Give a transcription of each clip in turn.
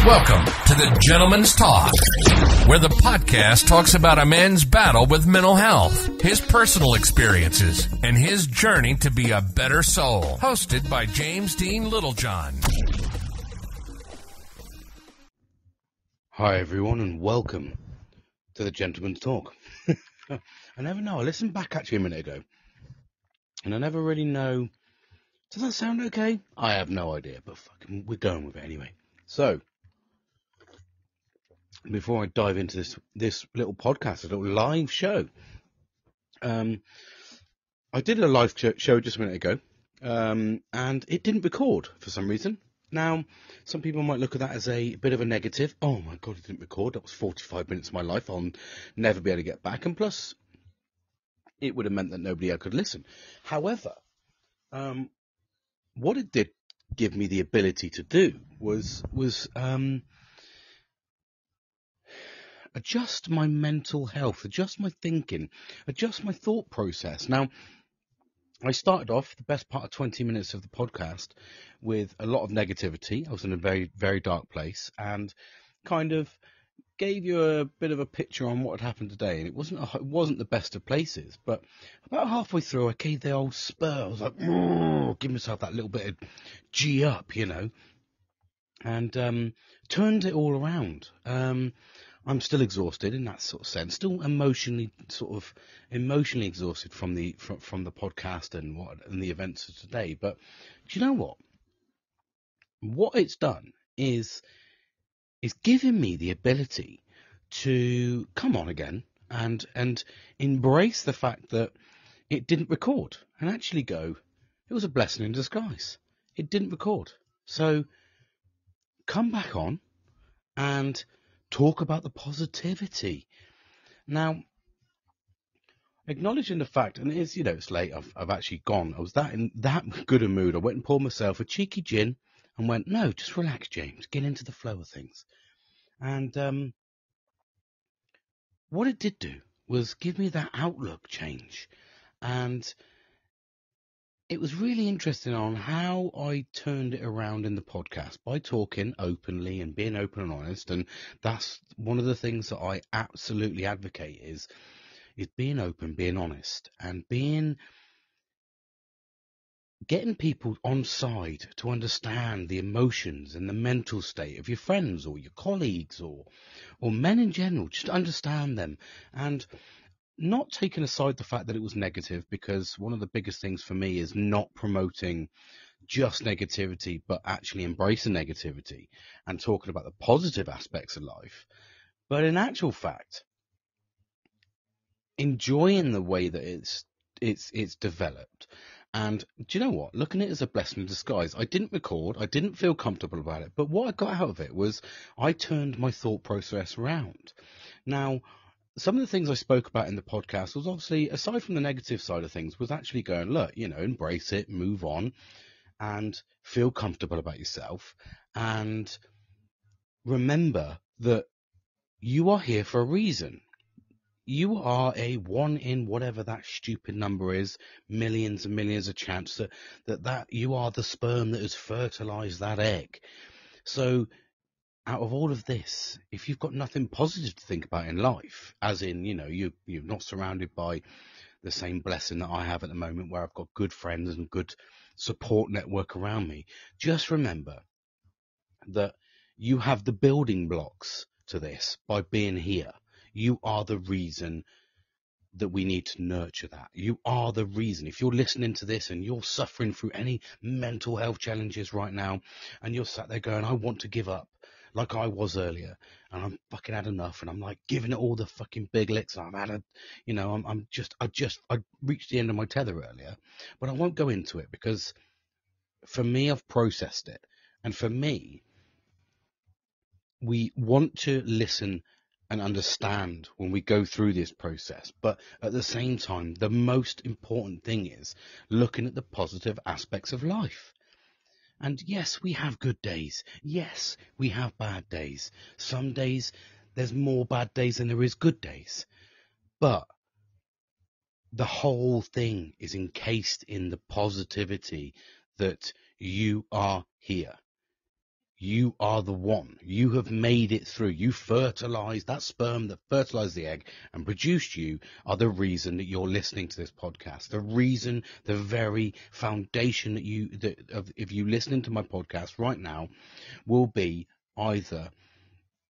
Welcome to the Gentleman's Talk, where the podcast talks about a man's battle with mental health, his personal experiences, and his journey to be a better soul. Hosted by James Dean Littlejohn. Hi everyone and welcome to the Gentleman's Talk. I never know, I listened back actually a minute ago and I never really know, does that sound okay? I have no idea, but fucking we're going with it anyway. So, before I dive into this little podcast, a little live show, I did a live show just a minute ago and it didn't record for some reason. Now, some people might look at that as a bit of a negative. Oh my God, it didn't record. That was 45 minutes of my life. I'll never be able to get back. And plus, it would have meant that nobody else could listen. However, what it did give me the ability to do was adjust my mental health, adjust my thinking, adjust my thought process. Now, I started off the best part of 20 minutes of the podcast with a lot of negativity. I was in a very, very dark place and kind of gave you a bit of a picture on what had happened today. And it wasn't the best of places, but about halfway through, I gave the old spur. I was like, give myself that little bit of G up, you know, and turned it all around. I'm still exhausted in that sort of sense, still emotionally exhausted from the podcast and the events of today. But do you know what? What it's done is given me the ability to come on again and embrace the fact that it didn't record and actually go, it was a blessing in disguise. It didn't record. So come back on and talk about the positivity. Now, acknowledging the fact, and it is, it's late, I've actually gone. I was in that good a mood. I went and poured myself a cheeky gin and went, no, just relax, James, get into the flow of things. And what it did do was give me that outlook change. And it was really interesting on how I turned it around in the podcast by talking openly and being open and honest. And that's one of the things that I absolutely advocate is being open, being honest, and getting people on side to understand the emotions and the mental state of your friends or your colleagues or men in general, just understand them and not taking aside the fact that it was negative, because one of the biggest things for me is not promoting just negativity, but actually embracing negativity and talking about the positive aspects of life. But in actual fact, enjoying the way that it's developed. And do you know what? Looking at it as a blessing in disguise. I didn't record. I didn't feel comfortable about it. But what I got out of it was I turned my thought process around. Now, some of the things I spoke about in the podcast was obviously, aside from the negative side of things, was actually going, look, embrace it, move on, and feel comfortable about yourself. And remember that you are here for a reason. You are a one in whatever that stupid number is, millions and millions of chance that you are the sperm that has fertilized that egg. So out of all of this, if you've got nothing positive to think about in life, as in, you're not surrounded by the same blessing that I have at the moment, where I've got good friends and good support network around me, just remember that you have the building blocks to this by being here. You are the reason that we need to nurture that. You are the reason. If you're listening to this and you're suffering through any mental health challenges right now, and you're sat there going, I want to give up, like I was earlier, and I'm fucking had enough, and I'm like giving it all the fucking big licks. I've had I reached the end of my tether earlier, but I won't go into it because for me, I've processed it. And for me, we want to listen and understand when we go through this process. But at the same time, the most important thing is looking at the positive aspects of life. And yes, we have good days. Yes, we have bad days. Some days there's more bad days than there is good days. But the whole thing is encased in the positivity that you are here. You are the one. You have made it through. You fertilized that sperm that fertilized the egg and produced you are the reason that you're listening to this podcast. The reason, the very foundation that if you listening to my podcast right now will be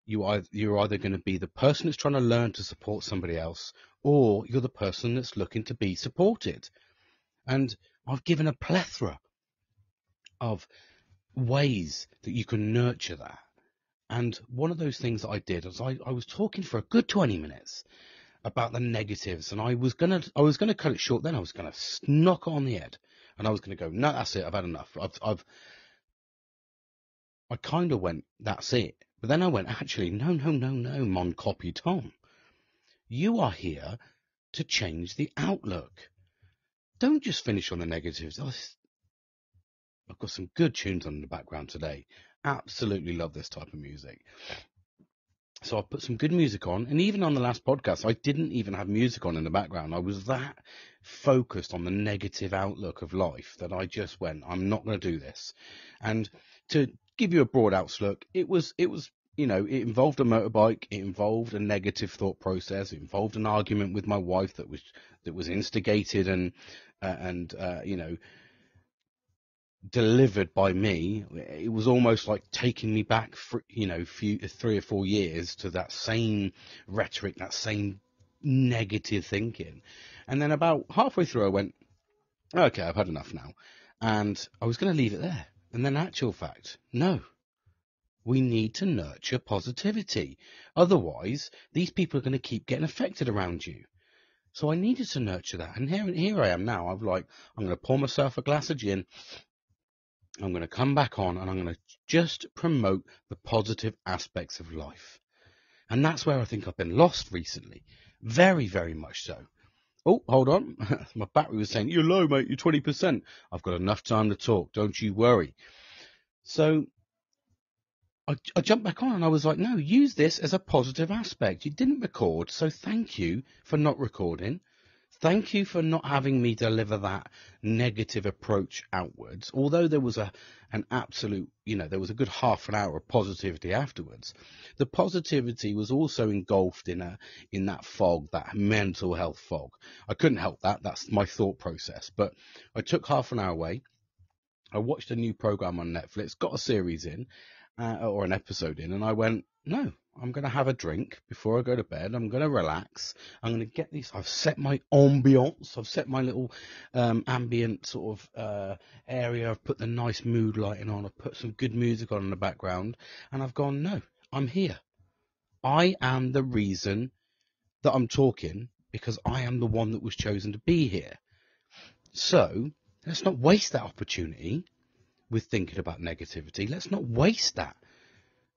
you're either going to be the person that's trying to learn to support somebody else, or you're the person that's looking to be supported. And I've given a plethora of ways that you can nurture that. And one of those things that I did was I was talking for a good 20 minutes about the negatives, and I was gonna cut it short. Then I was gonna knock it on the head, and I was gonna go, no, that's it. I've had enough. I kind of went, that's it. But then I went, actually, no, mon capitan. You are here to change the outlook. Don't just finish on the negatives. I've got some good tunes on in the background today. Absolutely love this type of music. So I put some good music on, and even on the last podcast, I didn't even have music on in the background. I was that focused on the negative outlook of life that I just went, I'm not going to do this. And to give you a broad outlook, it was, you know, it involved a motorbike, it involved a negative thought process, it involved an argument with my wife that was instigated and you know, delivered by me. It was almost like taking me back for, you know, 3 or 4 years to that same rhetoric, that same negative thinking. And then about halfway through I went, okay, I've had enough now. And I was going to leave it there. And then actual fact, no, we need to nurture positivity. Otherwise, these people are going to keep getting affected around you. So I needed to nurture that. And here I am now. I'm going to pour myself a glass of gin. I'm going to come back on and I'm going to just promote the positive aspects of life. And that's where I think I've been lost recently. Very, very much so. Oh, hold on. My battery was saying, you're low, mate. You're 20%. I've got enough time to talk. Don't you worry. So I jumped back on and I was like, no, use this as a positive aspect. You didn't record, so thank you for not recording. Thank you for not having me deliver that negative approach outwards. Although there was an absolute, you know, there was a good half an hour of positivity afterwards. The positivity was also engulfed in that fog, that mental health fog. I couldn't help that. That's my thought process. But I took half an hour away. I watched a new program on Netflix, got a series in, or an episode in, and I went, no, I'm going to have a drink before I go to bed. I'm going to relax. I'm going to get these. I've set my ambience. I've set my little ambient sort of area. I've put the nice mood lighting on. I've put some good music on in the background. And I've gone, no, I'm here. I am the reason that I'm talking because I am the one that was chosen to be here. So let's not waste that opportunity with thinking about negativity. Let's not waste that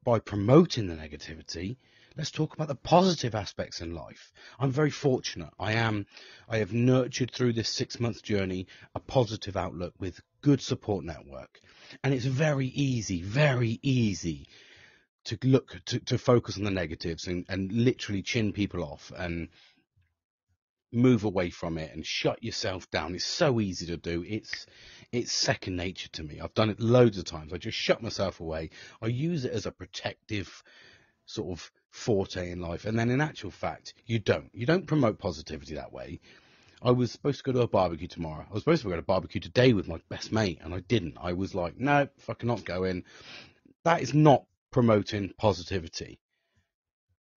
by promoting the negativity. Let's talk about the positive aspects in life. I'm very fortunate. I have nurtured through this 6-month journey a positive outlook with good support network. And it's very easy to focus on the negatives and literally chin people off and move away from it and shut yourself down. It's so easy to do. It's second nature to me. I've done it loads of times. I just shut myself away. I use it as a protective sort of forte in life. And then in actual fact, you don't promote positivity that way. I was supposed to go to a barbecue tomorrow. I was supposed to go to a barbecue today with my best mate, and I didn't. I was like, no, fucking not going. That is not promoting positivity.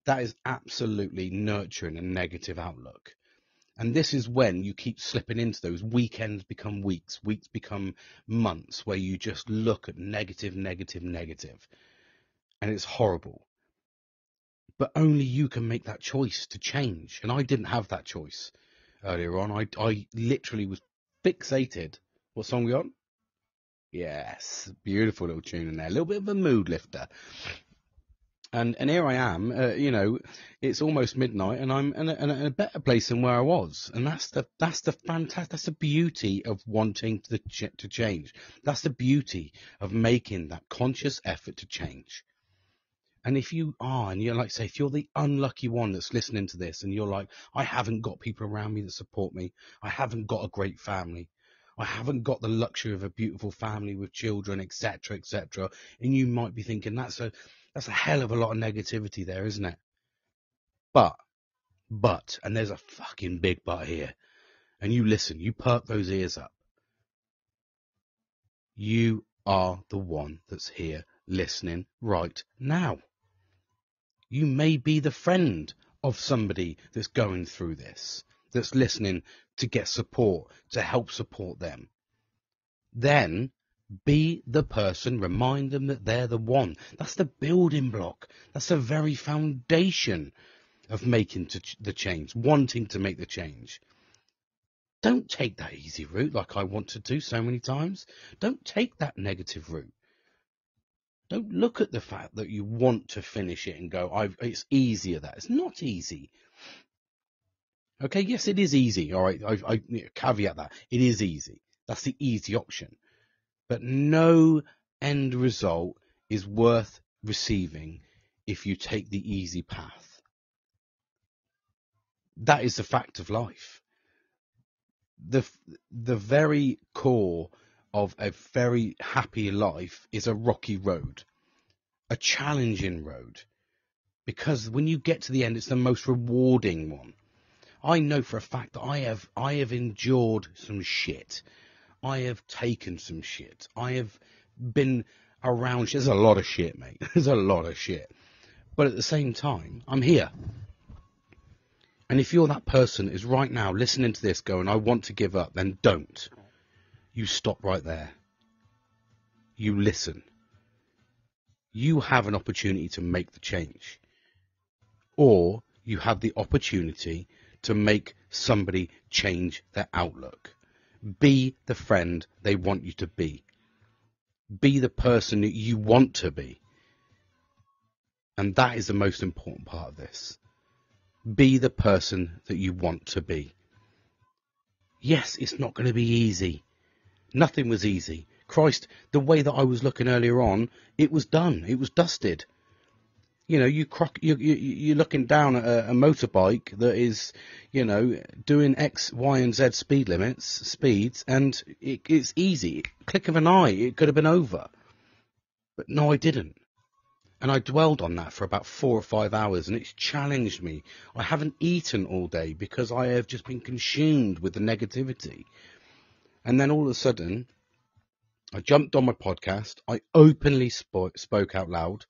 That is absolutely nurturing a negative outlook. And this is when you keep slipping into those weekends become weeks become months where you just look at negative. And it's horrible. But only you can make that choice to change. And I didn't have that choice earlier on. I literally was fixated. What song we on? Yes, beautiful little tune in there. A little bit of a mood lifter. And here I am, you know, it's almost midnight, and I'm in a better place than where I was. And that's the beauty of wanting to change. That's the beauty of making that conscious effort to change. And if you are, and you're like, say, if you're the unlucky one that's listening to this, and you're like, I haven't got people around me that support me, I haven't got a great family, I haven't got the luxury of a beautiful family with children, etc., etc. And you might be thinking that's a hell of a lot of negativity there, isn't it? But, and there's a fucking big but here. And you listen, you perk those ears up. You are the one that's here listening right now. You may be the friend of somebody that's going through this, that's listening to get support, to help support them. Then be the person, remind them that they're the one. That's the building block. That's the very foundation of making the change, wanting to make the change. Don't take that easy route like I want to do so many times. Don't take that negative route. Don't look at the fact that you want to finish it and go, it's easier that. It's not easy. Okay, yes, it is easy. All right, I caveat that. It is easy. That's the easy option. But no end result is worth receiving if you take the easy path. That is the fact of life. The very core of a very happy life is a rocky road, a challenging road, because when you get to the end, it's the most rewarding one. I know for a fact that I have endured some shit. I have taken some shit. I have been around shit. There's a lot of shit, mate. There's a lot of shit. But at the same time, I'm here. And if you're that person that is right now listening to this going, I want to give up, then don't. You stop right there. You listen. You have an opportunity to make the change. Or you have the opportunity to make somebody change their outlook. Be the friend they want you to be. Be the person that you want to be. And that is the most important part of this. Be the person that you want to be. Yes, it's not going to be easy. Nothing was easy. Christ, the way that I was looking earlier on, it was done. It was dusted. You know, you're looking down at a motorbike that is, you know, doing X, Y, and Z speeds, and it's easy. Click of an eye, it could have been over. But no, I didn't. And I dwelled on that for about 4 or 5 hours, and it's challenged me. I haven't eaten all day because I have just been consumed with the negativity. And then all of a sudden, I jumped on my podcast. I openly spoke out loud.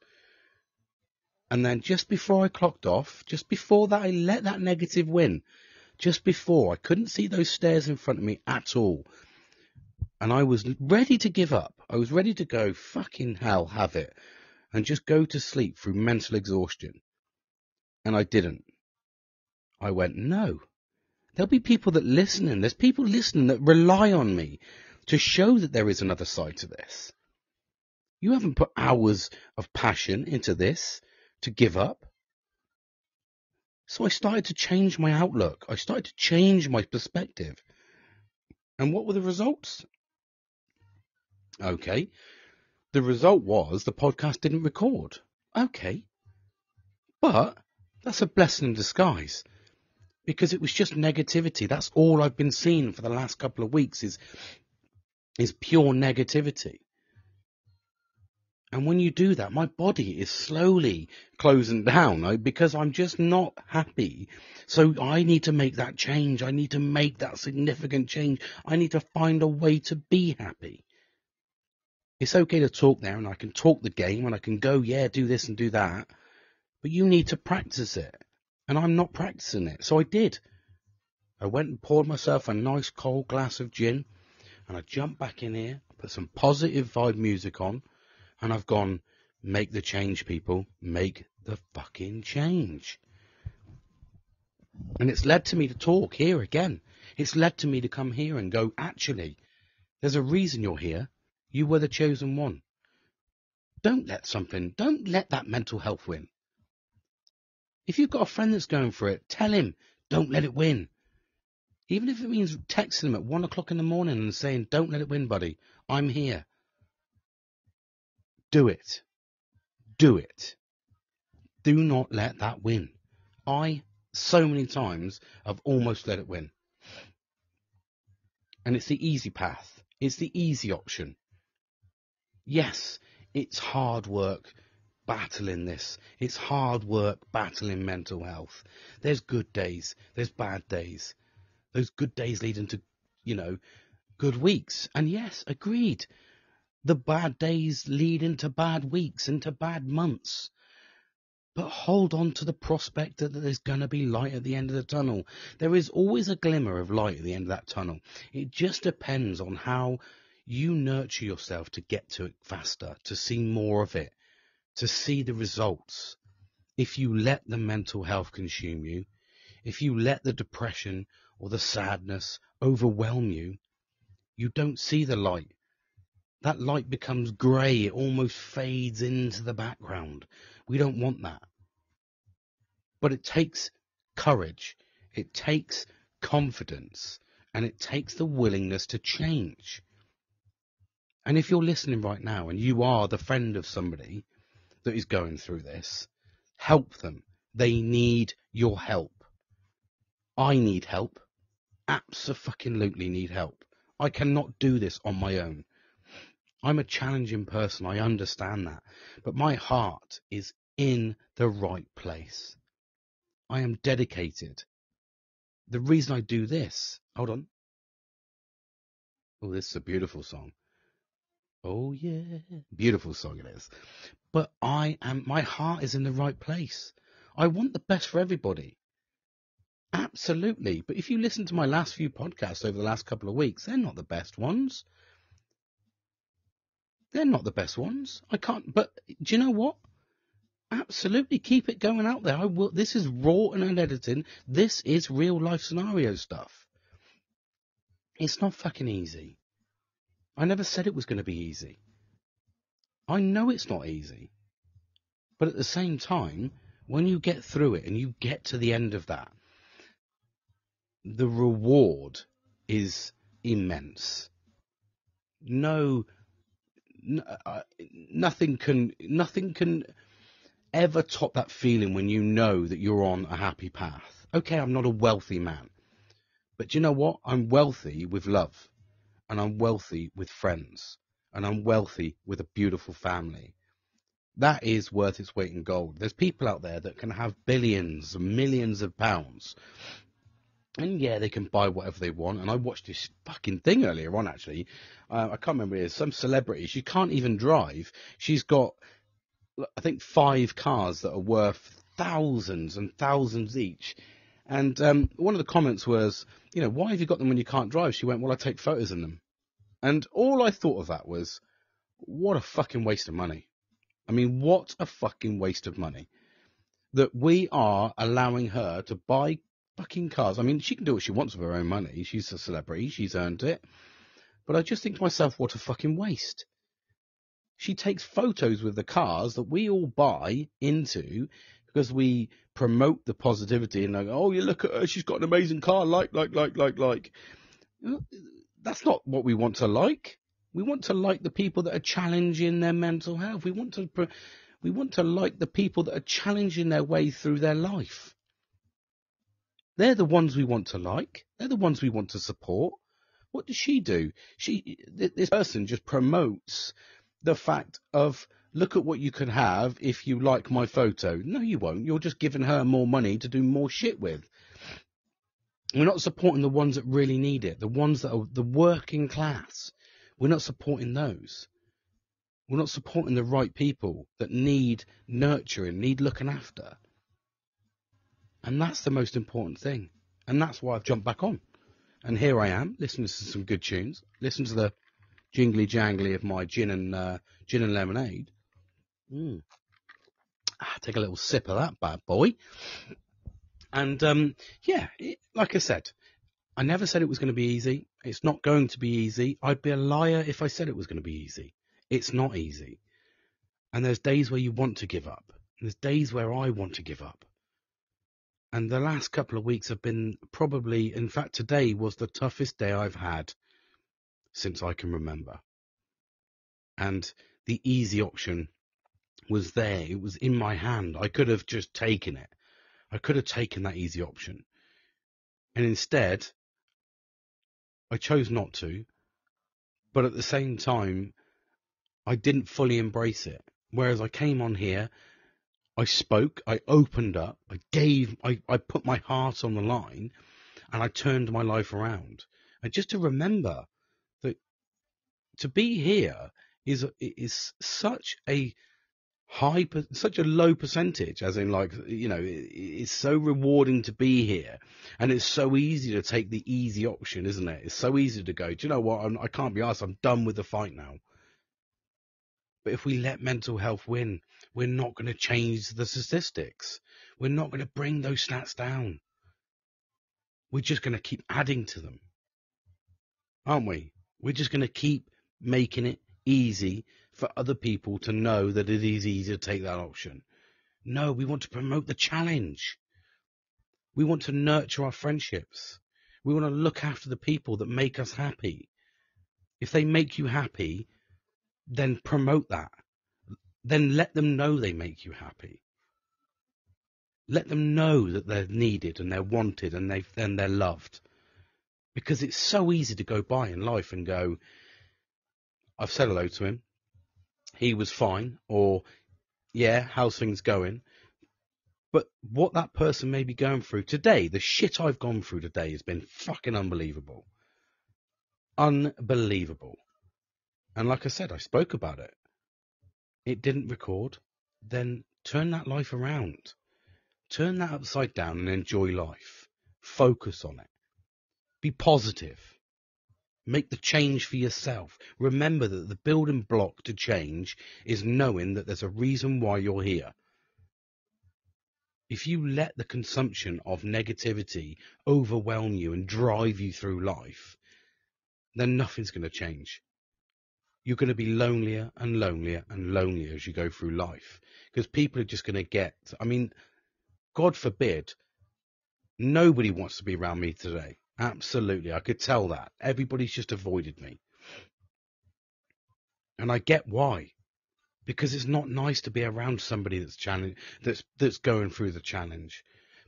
And then just before I clocked off, just before that, I let that negative win. Just before, I couldn't see those stairs in front of me at all. And I was ready to give up. I was ready to go, fucking hell, have it. And just go to sleep through mental exhaustion. And I didn't. I went, no. There'll be people that listening. There's people listening that rely on me to show that there is another side to this. You haven't put hours of passion into this to give up. So I started to change my outlook. I started to change my perspective. And what were the results? Okay. The result was the podcast didn't record. Okay. But that's a blessing in disguise. Because it was just negativity. That's all I've been seeing for the last couple of weeks is pure negativity. And when you do that, my body is slowly closing down because I'm just not happy. So I need to make that change. I need to make that significant change. I need to find a way to be happy. It's okay to talk there and I can talk the game and I can go, yeah, do this and do that. But you need to practice it. And I'm not practicing it. So I did. I went and poured myself a nice cold glass of gin and I jumped back in here, put some positive vibe music on, and I've gone, make the change, people. Make the fucking change. And it's led to me to talk here again. It's led to me to come here and go, actually, there's a reason you're here. You were the chosen one. Don't let that mental health win. If you've got a friend that's going for it, tell him, don't let it win. Even if it means texting him at 1 o'clock in the morning and saying, don't let it win, buddy. I'm here. Do it. Do it. Do not let that win. I, so many times, have almost let it win. And it's the easy path. It's the easy option. Yes, it's hard work battling this. It's hard work battling mental health. There's good days. There's bad days. Those good days lead into, good weeks. And yes, agreed. The bad days lead into bad weeks, into bad months. But hold on to the prospect that there's going to be light at the end of the tunnel. There is always a glimmer of light at the end of that tunnel. It just depends on how you nurture yourself to get to it faster, to see more of it, to see the results. If you let the mental health consume you, if you let the depression or the sadness overwhelm you, you don't see the light. That light becomes grey. It almost fades into the background. We don't want that. But it takes courage. It takes confidence. And it takes the willingness to change. And if you're listening right now and you are the friend of somebody that is going through this, help them. They need your help. I need help. Abso-fucking-lutely need help. I cannot do this on my own. I'm a challenging person, I understand that, but my heart is in the right place. I am dedicated. The reason I do this, hold on. Oh, this is a beautiful song. Oh yeah, beautiful song it is. But my heart is in the right place. I want the best for everybody. Absolutely. But if you listen to my last few podcasts over the last couple of weeks, they're not the best ones. They're not the best ones. I can't, but do you know what? Absolutely, keep it going out there. I will. This is raw and unedited. This is real life scenario stuff. It's not fucking easy. I never said it was going to be easy. I know it's not easy. But at the same time, when you get through it and you get to the end of that, the reward is immense. Nothing can ever top that feeling when you know that you're on a happy path. Okay, I'm not a wealthy man, but do you know what? I'm wealthy with love, and I'm wealthy with friends, and I'm wealthy with a beautiful family. That is worth its weight in gold. There's people out there that can have billions, millions of pounds, and yeah, they can buy whatever they want. And I watched this fucking thing earlier on, actually. I can't remember who it is. Some celebrity. She can't even drive. She's got, I think, 5 cars that are worth thousands and thousands each. And one of the comments was, why have you got them when you can't drive? She went, well, I take photos in them. And all I thought of that was, what a fucking waste of money. I mean, what a fucking waste of money. That we are allowing her to buy fucking cars. I mean, she can do what she wants with her own money. She's a celebrity. She's earned it. But I just think to myself, what a fucking waste. She takes photos with the cars that we all buy into because we promote the positivity and like, oh, you look at her, she's got an amazing car, like. That's not what we want to like. We want to like the people that are challenging their mental health. We want to like the people that are challenging their way through their life. They're the ones we want to like. They're the ones we want to support. What does she do? This person just promotes the fact of, look at what you can have if you like my photo. No, you won't. You're just giving her more money to do more shit with. We're not supporting the ones that really need it, the ones that are the working class. We're not supporting those. We're not supporting the right people that need nurturing, need looking after. And that's the most important thing. And that's why I've jumped back on. And here I am, listening to some good tunes. Listen to the jingly jangly of my gin and lemonade. Take a little sip of that bad boy. And like I said, I never said it was going to be easy. It's not going to be easy. I'd be a liar if I said it was going to be easy. It's not easy. And there's days where you want to give up. There's days where I want to give up. And the last couple of weeks have been probably, in fact, today was the toughest day I've had since I can remember. And the easy option was there. It was in my hand. I could have just taken it. I could have taken that easy option. And instead, I chose not to, but at the same time, I didn't fully embrace it. Whereas I came on here, I spoke, I opened up, I put my heart on the line, and I turned my life around. And just to remember that to be here is such a such a low percentage, as in, like, it's so rewarding to be here, and it's so easy to take the easy option, isn't it? It's so easy to go, do you know what? I can't be asked. I'm done with the fight now. But if we let mental health win, we're not going to change the statistics. We're not going to bring those stats down. We're just going to keep adding to them, aren't we? We're just going to keep making it easy for other people to know that it is easy to take that option. No, we want to promote the challenge. We want to nurture our friendships. We want to look after the people that make us happy. If they make you happy, then promote that. Then let them know they make you happy. Let them know that they're needed and they're wanted and they're loved. Because it's so easy to go by in life and go, I've said hello to him, he was fine, or yeah, how's things going? But what that person may be going through today, the shit I've gone through today has been fucking unbelievable. Unbelievable. And like I said, I spoke about it. It didn't record. Then turn that life around. Turn that upside down and enjoy life. Focus on it. Be positive. Make the change for yourself. Remember that the building block to change is knowing that there's a reason why you're here. If you let the consumption of negativity overwhelm you and drive you through life, then nothing's going to change. You're going to be lonelier and lonelier and lonelier as you go through life, because people are just going to God forbid, nobody wants to be around me today. Absolutely. I could tell that. Everybody's just avoided me. And I get why. Because it's not nice to be around somebody that's going through the challenge.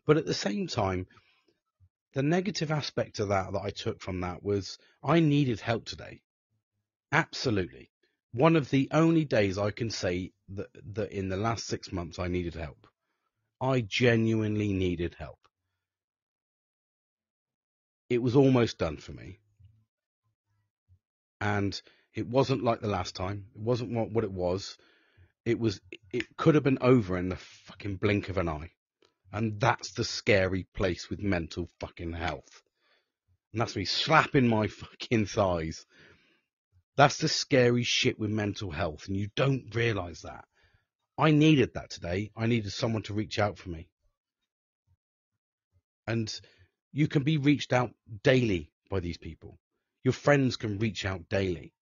But at the same time, the negative aspect of that I took from that was I needed help today. Absolutely. One of the only days I can say that in the last 6 months I needed help. I genuinely needed help. It was almost done for me. And it wasn't like the last time. It wasn't what it was. It could have been over in the fucking blink of an eye. And that's the scary place with mental fucking health. And that's me slapping my fucking thighs. That's the scary shit with mental health. And you don't realise that. I needed that today. I needed someone to reach out for me. And you can be reached out daily by these people. Your friends can reach out daily.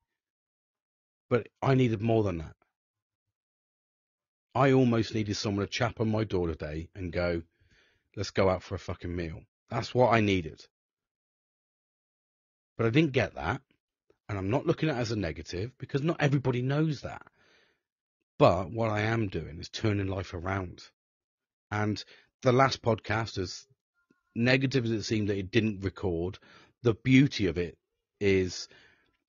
But I needed more than that. I almost needed someone to chap on my door today and go, let's go out for a fucking meal. That's what I needed. But I didn't get that. And I'm not looking at it as a negative, because not everybody knows that. But what I am doing is turning life around. And the last podcast, as negative as it seemed that it didn't record, the beauty of it is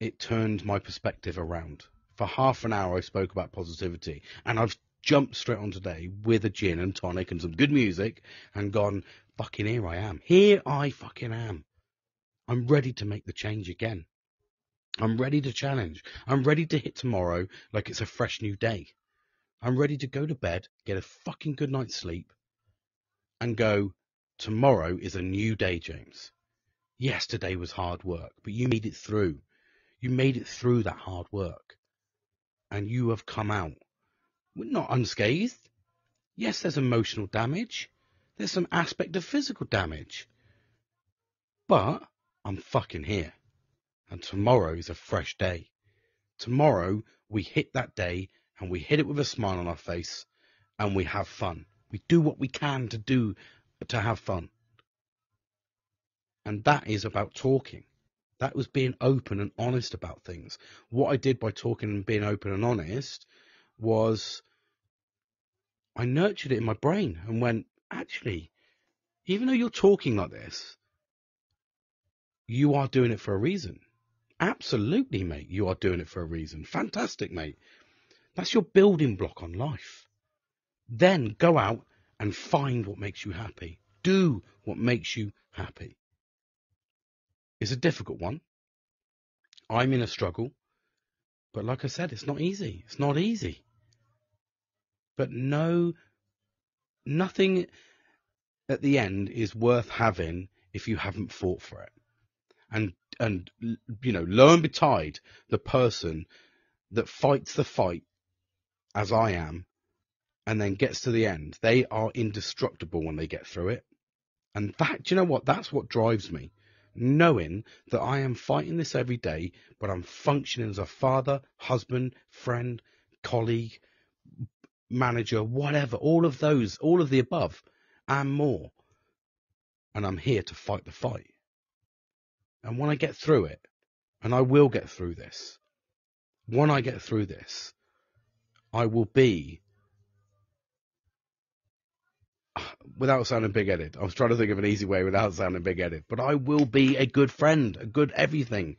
it turned my perspective around. For half an hour I spoke about positivity, and I've jumped straight on today with a gin and tonic and some good music and gone, fucking here I am. Here I fucking am. I'm ready to make the change again. I'm ready to challenge. I'm ready to hit tomorrow like it's a fresh new day. I'm ready to go to bed, get a fucking good night's sleep, and go, tomorrow is a new day, James. Yesterday was hard work, but you made it through. You made it through that hard work. And you have come out. We're not unscathed. Yes, there's emotional damage. There's some aspect of physical damage. But I'm fucking here. And tomorrow is a fresh day. Tomorrow we hit that day and we hit it with a smile on our face and we have fun. We do what we can to have fun. And that is about talking. That was being open and honest about things. What I did by talking and being open and honest was I nurtured it in my brain and went, actually, even though you're talking like this, you are doing it for a reason. Absolutely, mate. You are doing it for a reason. Fantastic, mate. That's your building block on life. Then go out and find what makes you happy. Do what makes you happy. It's a difficult one. I'm in a struggle. But like I said, it's not easy. It's not easy. But nothing at the end is worth having if you haven't fought for it. And lo and betide, the person that fights the fight, as I am, and then gets to the end, they are indestructible when they get through it. And that, do you know what? That's what drives me. Knowing that I am fighting this every day, but I'm functioning as a father, husband, friend, colleague, manager, whatever, all of the above and more. And I'm here to fight the fight. And when I get through it, and I will get through this, when I get through this, I will be, without sounding big-headed, I was trying to think of an easy way without sounding big-headed, but I will be a good friend, a good everything,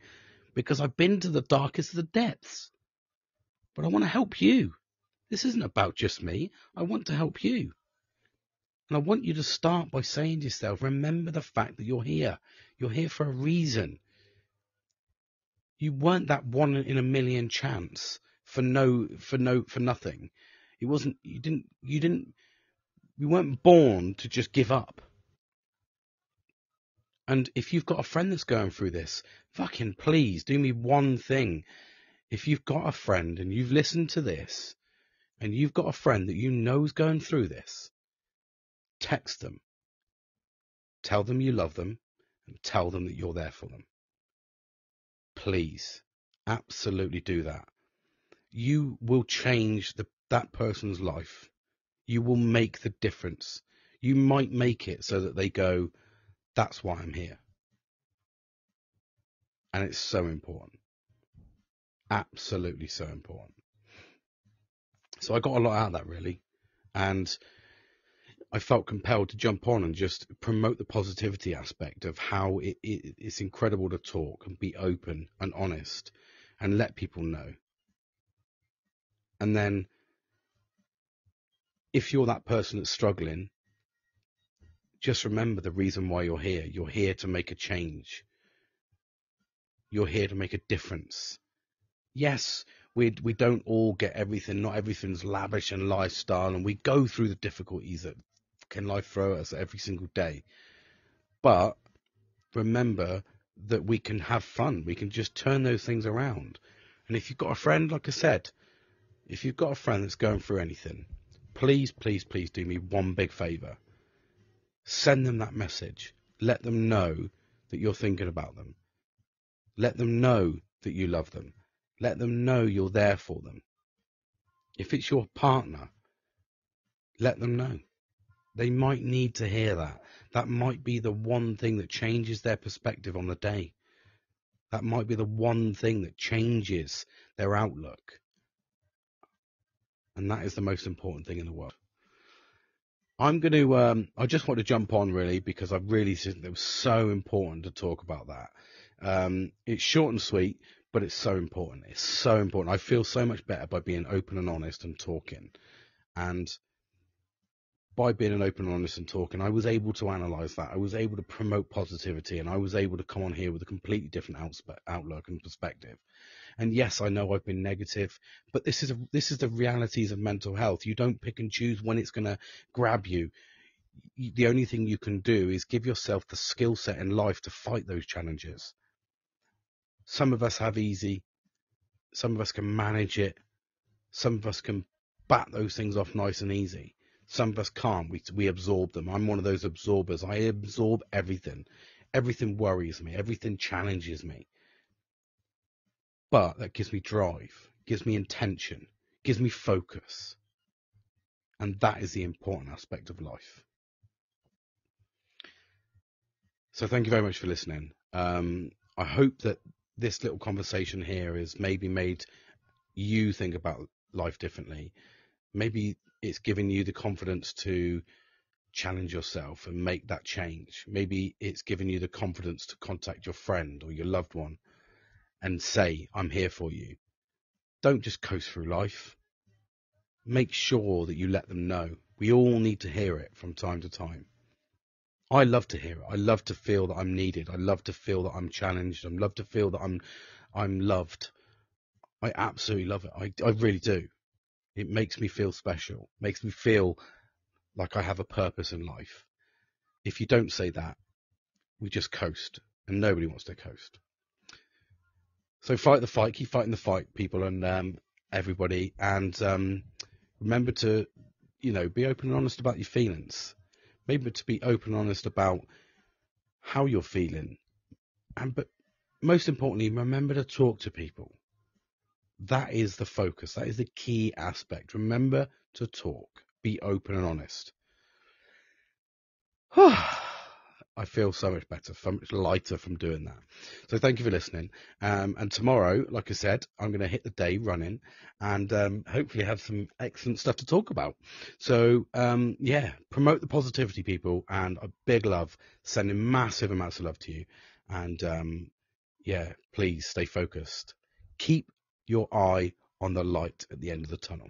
because I've been to the darkest of the depths. But I want to help you. This isn't about just me. I want to help you. And I want you to start by saying to yourself, remember the fact that you're here. You're here for a reason. You weren't that 1 in a million chance for nothing. It wasn't, you weren't born to just give up. And if you've got a friend that's going through this, fucking please do me one thing. If you've got a friend and you've listened to this and you've got a friend that you know is going through this, text them. Tell them you love them and tell them that you're there for them. Please, absolutely do that. You will change that person's life. You will make the difference. You might make it so that they go, that's why I'm here. And it's so important. Absolutely so important. So I got a lot out of that, really. And I felt compelled to jump on and just promote the positivity aspect of how it's incredible to talk and be open and honest and let people know. And then if you're that person that's struggling, just remember the reason why you're here. You're here to make a change. You're here to make a difference. Yes, we don't all get everything. Not everything's lavish and lifestyle, and we go through the difficulties that can life throw at us every single day. But remember that we can have fun. We can just turn those things around. And if you've got a friend, like I said, if you've got a friend that's going through anything, please, please, please do me one big favor. Send them that message. Let them know that you're thinking about them. Let them know that you love them. Let them know you're there for them. If it's your partner, let them know. They might need to hear that. That might be the one thing that changes their perspective on the day. That might be the one thing that changes their outlook. And that is the most important thing in the world. I'm going to, I just want to jump on really because I really think it was so important to talk about that. It's short and sweet, but it's so important. It's so important. I feel so much better by being open and honest and talking. And by being an open and honest and talking, I was able to analyze that. I was able to promote positivity, and I was able to come on here with a completely different outlook and perspective. And yes, I know I've been negative, but this is the realities of mental health. You don't pick and choose when it's going to grab you. The only thing you can do is give yourself the skill set in life to fight those challenges. Some of us have easy. Some of us can manage it. Some of us can bat those things off nice and easy. Some of us can't. We absorb them. I'm one of those absorbers. I absorb everything. Everything worries me. Everything challenges me. But that gives me drive, gives me intention, gives me focus. And that is the important aspect of life. So thank you very much for listening. I hope that this little conversation here has maybe made you think about life differently. Maybe it's given you the confidence to challenge yourself and make that change. Maybe it's given you the confidence to contact your friend or your loved one and say, I'm here for you. Don't just coast through life. Make sure that you let them know. We all need to hear it from time to time. I love to hear it. I love to feel that I'm needed. I love to feel that I'm challenged. I love to feel that I'm loved. I absolutely love it. I really do. It makes me feel special. Makes me feel like I have a purpose in life. If you don't say that, we just coast, and nobody wants to coast. So fight the fight, keep fighting the fight, people, and everybody, and remember to, be open and honest about your feelings. Maybe to be open and honest about how you're feeling, but most importantly, remember to talk to people. That is the focus. That is the key aspect. Remember to talk. Be open and honest. I feel so much better, so much lighter from doing that. So thank you for listening. And tomorrow, like I said, I'm going to hit the day running and hopefully have some excellent stuff to talk about. So, promote the positivity, people, and a big love. Sending massive amounts of love to you. And, please stay focused. Keep your eye on the light at the end of the tunnel.